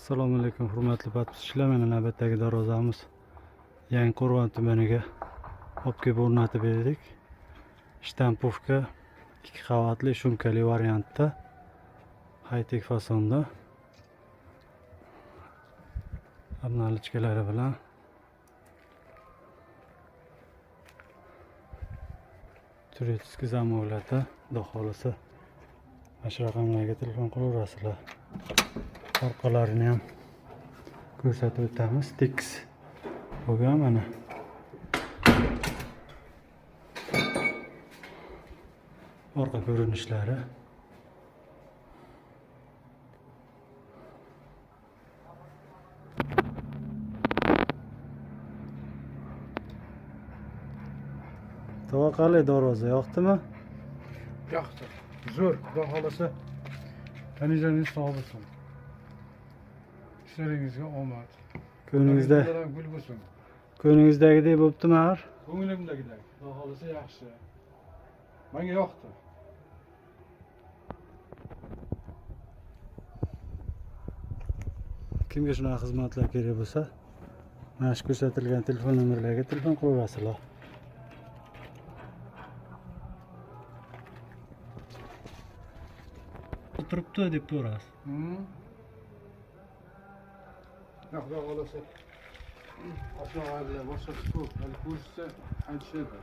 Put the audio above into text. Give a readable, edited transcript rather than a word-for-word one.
Assalomu alaykum hurmatli podpischilar, mana navbatdagi darvozamiz Yangiqo'rg'on tumaniga olib kelib o'rnatib berdik. Shtampovka 2 qavatli shumkali variantda, high-tech fasonda. Obnalichkalari bilan turistik zamonalarda, xudo xolisa mana shu raqamlarga telefon qilaverasizlar. Orqalarini ham ko'rsatib o'tamiz. Tekis bo'lgan mana. Orqa ko'rinishlari. Tavaqali darvoza yoqdimi? Yoqdi. Zo'r, xudo xolasa. Tanijaningiz sog' bo'lsin. İşleringizga omad. Gul bo'lsin. Ko'nglingizdagidek bo'ptimi har? Ko'nglimdagidek. Xudo xolasa yaxshi. Menga yoqdi. Kimga shunaqa xizmatlar kerak bo'lsa, mana shu ko'rsatilgan telefon nomerlariga telefon qilaverasizlar. O'tiribdi deb ko'rasiz. Xudo xolasa. Aslida boshqa ko'p, hali ko'rishsa aytishadi.